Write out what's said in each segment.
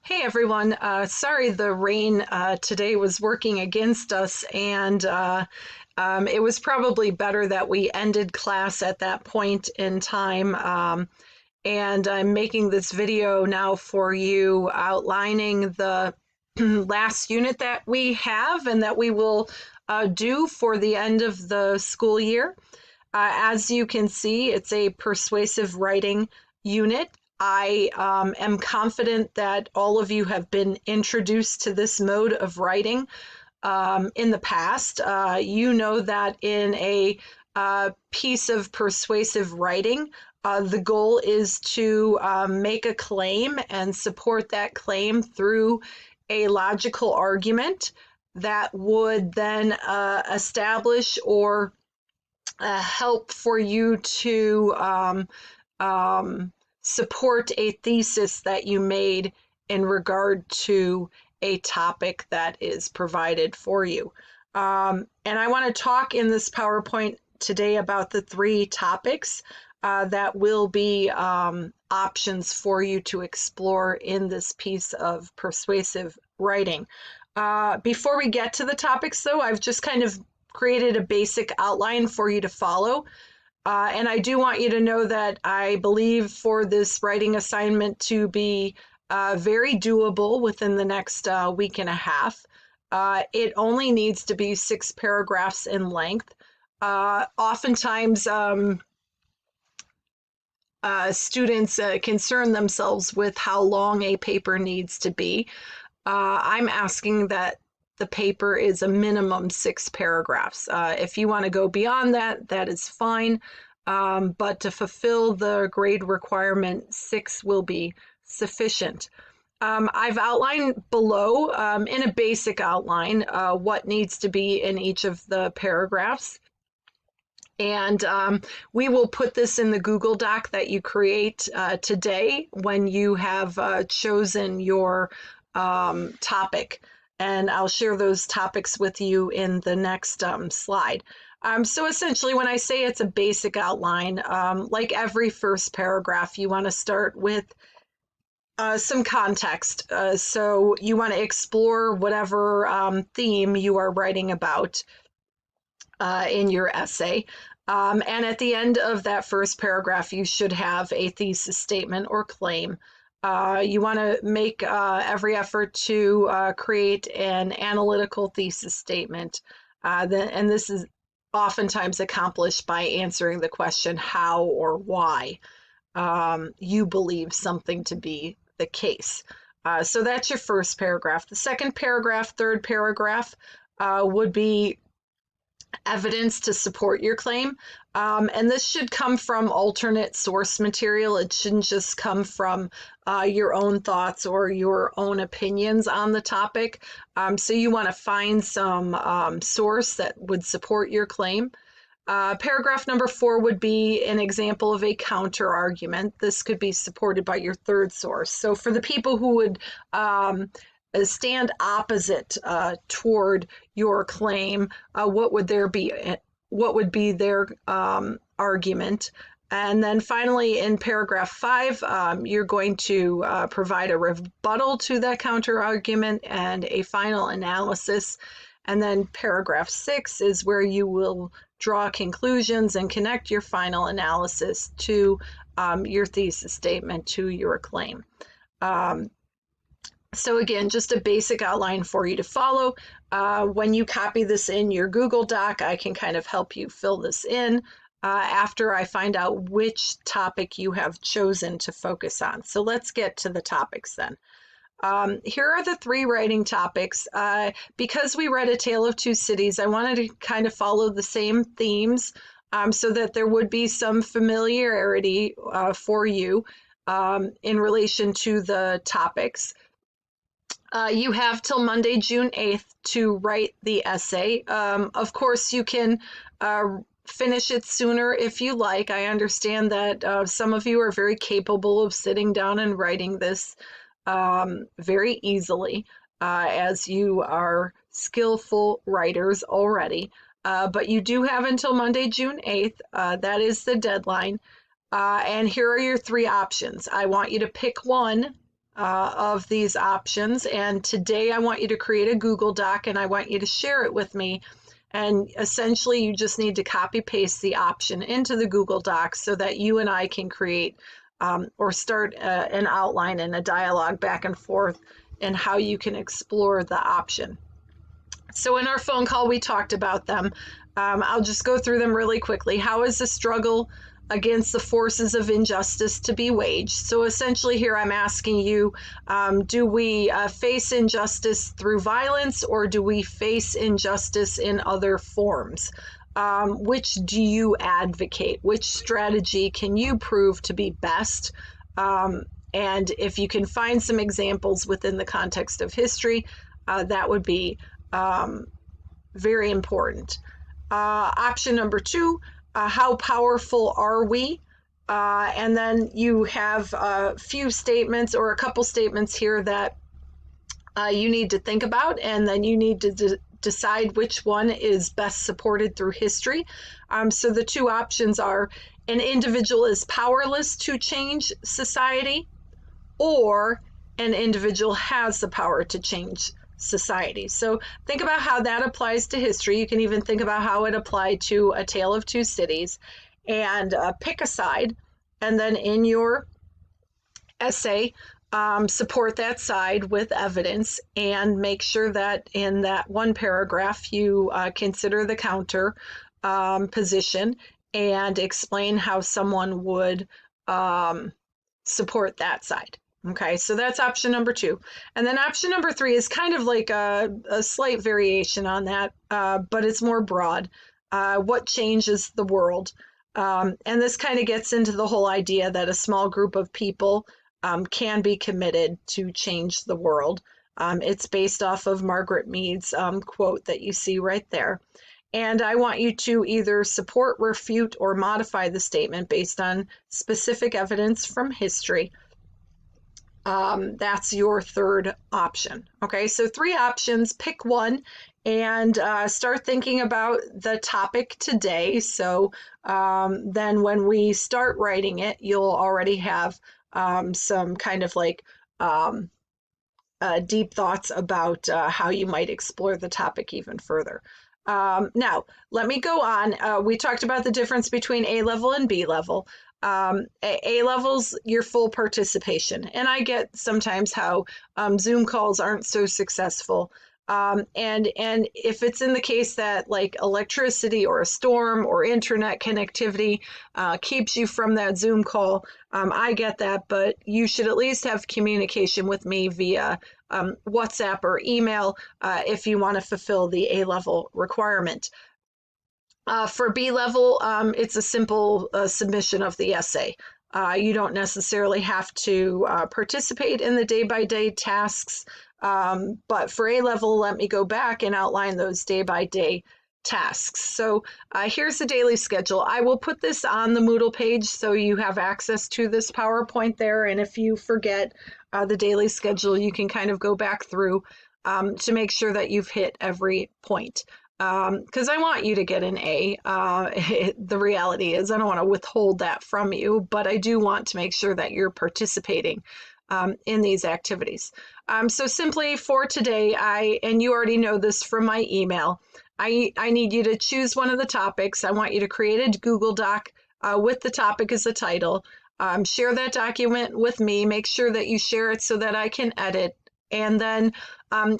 Hey everyone, sorry the rain today was working against us, and it was probably better that we ended class at that point in time. And I'm making this video now for you outlining the last unit that we have and that we will do for the end of the school year. As you can see, it's a persuasive writing unit. I am confident that all of you have been introduced to this mode of writing in the past. You know that in a piece of persuasive writing, the goal is to make a claim and support that claim through a logical argument that would then establish or help for you to support a thesis that you made in regard to a topic that is provided for you. And I want to talk in this PowerPoint today about the three topics that will be options for you to explore in this piece of persuasive writing. Before we get to the topics, though, I've just kind of created a basic outline for you to follow. And I do want you to know that I believe for this writing assignment to be very doable within the next week and a half. It only needs to be 6 paragraphs in length. Oftentimes, students concern themselves with how long a paper needs to be. I'm asking that the paper is a minimum 6 paragraphs. If you want to go beyond that, that is fine. But to fulfill the grade requirement, 6 will be sufficient. I've outlined below in a basic outline what needs to be in each of the paragraphs. And we will put this in the Google Doc that you create today when you have chosen your topic. And I'll share those topics with you in the next slide. So essentially, when I say it's a basic outline, like every first paragraph, you want to start with some context. So you want to explore whatever theme you are writing about in your essay. And at the end of that first paragraph, you should have a thesis statement or claim. You want to make every effort to create an analytical thesis statement. And this is oftentimes accomplished by answering the question how or why you believe something to be the case. So that's your first paragraph. The second paragraph, third paragraph would be evidence to support your claim. And this should come from alternate source material. It shouldn't just come from your own thoughts or your own opinions on the topic. So you want to find some source that would support your claim. Paragraph number 4 would be an example of a counter argument. This could be supported by your third source. So for the people who would stand opposite toward your claim, what would be their argument? And then finally, in paragraph 5, you're going to provide a rebuttal to that counter argument and a final analysis. And then paragraph 6 is where you will draw conclusions and connect your final analysis to your thesis statement, to your claim. So again, just a basic outline for you to follow. When you copy this in your Google Doc, I can kind of help you fill this in after I find out which topic you have chosen to focus on. So let's get to the topics then. Here are the 3 writing topics. Because we read A Tale of Two Cities, I wanted to kind of follow the same themes so that there would be some familiarity for you in relation to the topics. You have till Monday, June 8th to write the essay. Of course, you can finish it sooner if you like. I understand that some of you are very capable of sitting down and writing this very easily, as you are skillful writers already. But you do have until Monday, June 8th. That is the deadline. And here are your 3 options. I want you to pick one of these options. And today I want you to create a Google Doc and I want you to share it with me. And essentially, you just need to copy paste the option into the Google Doc so that you and I can create or start an outline and a dialogue back and forth and how you can explore the option. So in our phone call, we talked about them. I'll just go through them really quickly. How is the struggle against the forces of injustice to be waged? So essentially here I'm asking you, do we face injustice through violence or do we face injustice in other forms? Which do you advocate? Which strategy can you prove to be best? And if you can find some examples within the context of history, that would be very important. Option number 2, how powerful are we? And then you have a few statements or a couple statements here that you need to think about, and then you need to decide which one is best supported through history. So the two options are: an individual is powerless to change society, or an individual has the power to change society. So think about how that applies to history. You can even think about how it applied to A Tale of Two Cities, and pick a side, and then in your essay, support that side with evidence, and make sure that in that one paragraph you consider the counter position and explain how someone would support that side. Okay, so that's option number 2. And then option number 3 is kind of like a slight variation on that, but it's more broad. What changes the world? And this kind of gets into the whole idea that a small group of people can be committed to change the world. It's based off of Margaret Mead's quote that you see right there. And I want you to either support, refute, or modify the statement based on specific evidence from history. That's your third option. Okay, so 3 options, pick one, and start thinking about the topic today. So then when we start writing it, you'll already have some kind of like deep thoughts about how you might explore the topic even further. Now, let me go on. We talked about the difference between A level and B level. A level's your full participation, and I get sometimes how Zoom calls aren't so successful. And if it's in the case that like electricity or a storm or internet connectivity keeps you from that Zoom call, I get that, but you should at least have communication with me via WhatsApp or email if you want to fulfill the A level requirement. For B level, it's a simple submission of the essay. You don't necessarily have to participate in the day-by-day tasks, but for A level, let me go back and outline those day-by-day tasks. So here's the daily schedule. I will put this on the Moodle page so you have access to this PowerPoint there, and if you forget the daily schedule, you can kind of go back through to make sure that you've hit every point. Because I want you to get an A. The reality is I don't want to withhold that from you, but I do want to make sure that you're participating in these activities. So simply for today, and you already know this from my email, I need you to choose one of the topics. I want you to create a Google Doc with the topic as the title. Share that document with me. Make sure that you share it so that I can edit, and then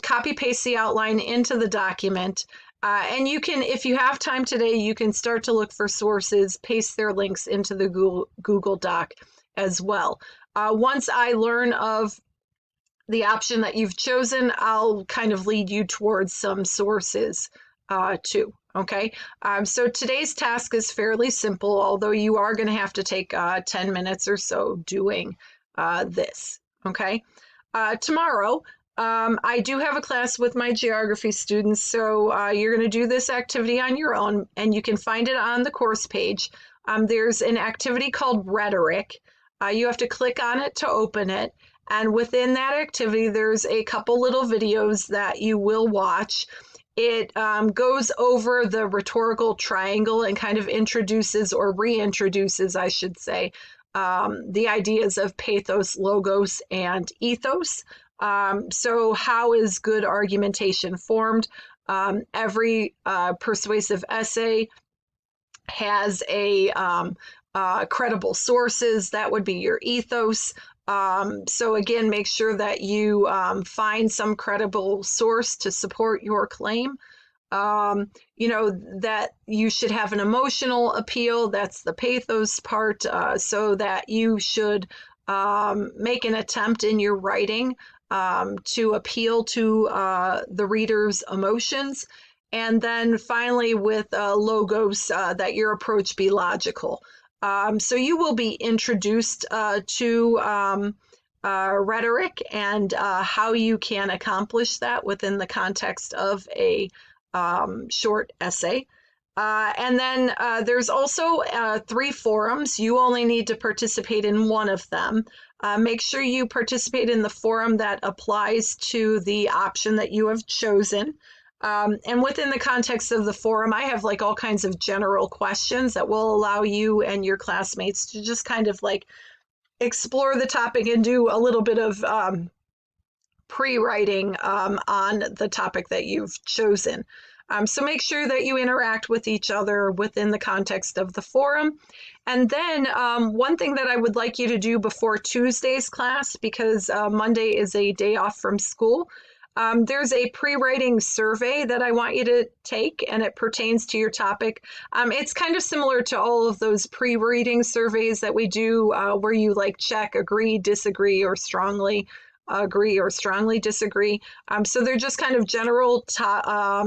copy paste the outline into the document. And you can, if you have time today, you can start to look for sources, paste their links into the Google Doc as well. Once I learn of the option that you've chosen, I'll kind of lead you towards some sources too. Okay, so today's task is fairly simple, although you are going to have to take 10 minutes or so doing this. Okay, tomorrow, I do have a class with my geography students, so you're going to do this activity on your own, and you can find it on the course page. There's an activity called Rhetoric. You have to click on it to open it, and within that activity, there's a couple little videos that you will watch. It goes over the rhetorical triangle and kind of introduces or reintroduces, I should say, the ideas of pathos, logos, and ethos. So how is good argumentation formed? Every persuasive essay has a credible sources. That would be your ethos. So again, make sure that you find some credible source to support your claim. That you should have an emotional appeal. That's the pathos part. So that you should make an attempt in your writing to appeal to the reader's emotions. And then finally, with logos, that your approach be logical. So you will be introduced to rhetoric and how you can accomplish that within the context of a short essay. And then there's also 3 forums. You only need to participate in one of them. Make sure you participate in the forum that applies to the option that you have chosen. And within the context of the forum, I have like all kinds of general questions that will allow you and your classmates to just kind of like explore the topic and do a little bit of pre-writing on the topic that you've chosen. So make sure that you interact with each other within the context of the forum. And then one thing that I would like you to do before Tuesday's class, because Monday is a day off from school, there's a pre-writing survey that I want you to take, and it pertains to your topic. It's kind of similar to all of those pre-reading surveys that we do where you like check agree, disagree, or strongly agree or strongly disagree. So they're just kind of general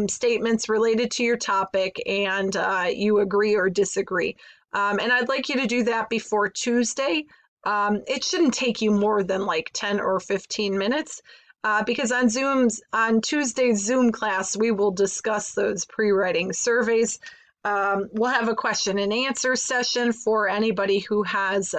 statements related to your topic, and you agree or disagree. And I'd like you to do that before Tuesday. It shouldn't take you more than like 10 or 15 minutes. Because on Tuesday's Zoom class, we will discuss those pre-writing surveys. We'll have a question and answer session for anybody who has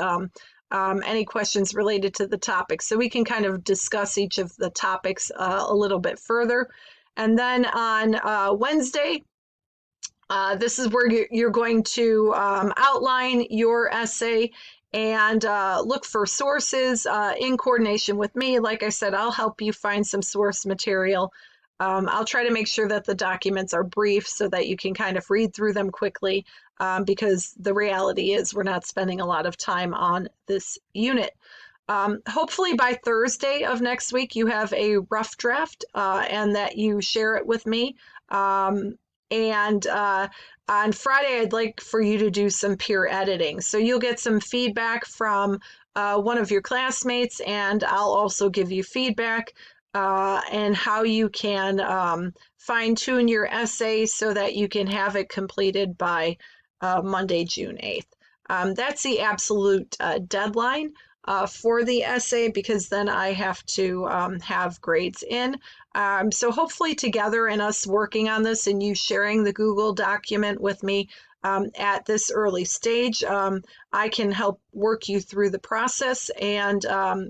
any questions related to the topic. So we can kind of discuss each of the topics a little bit further. And then on Wednesday, this is where you're going to outline your essay and look for sources in coordination with me. Like I said, I'll help you find some source material. I'll try to make sure that the documents are brief so that you can kind of read through them quickly, because the reality is we're not spending a lot of time on this unit. Hopefully by Thursday of next week, you have a rough draft and that you share it with me. And on Friday, I'd like for you to do some peer editing. So you'll get some feedback from one of your classmates, and I'll also give you feedback and how you can fine-tune your essay so that you can have it completed by Monday, June 8th. That's the absolute deadline for the essay, because then I have to have grades in. So hopefully together and us working on this and you sharing the Google document with me at this early stage, I can help work you through the process and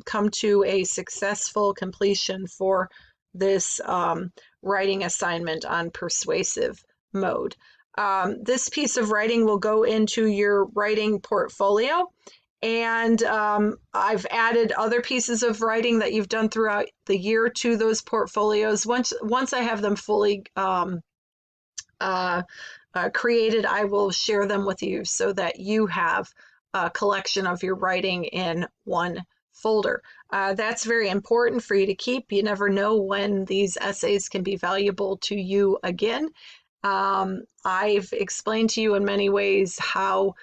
come to a successful completion for this writing assignment on persuasive mode. This piece of writing will go into your writing portfolio. And I've added other pieces of writing that you've done throughout the year to those portfolios. Once I have them fully created, I will share them with you so that you have a collection of your writing in one folder. That's very important for you to keep. You never know when these essays can be valuable to you again. I've explained to you in many ways how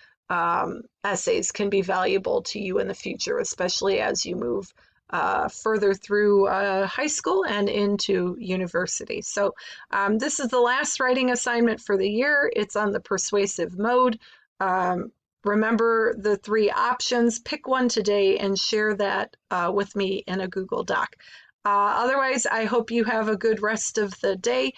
essays can be valuable to you in the future, especially as you move further through high school and into university. So this is the last writing assignment for the year. It's on the persuasive mode. Remember the 3 options. Pick one today and share that with me in a Google Doc. Otherwise, I hope you have a good rest of the day.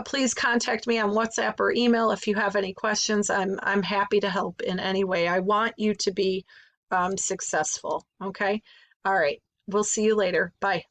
Please contact me on WhatsApp or email if you have any questions. I'm happy to help in any way. I want you to be successful. Okay? All right. We'll see you later. Bye.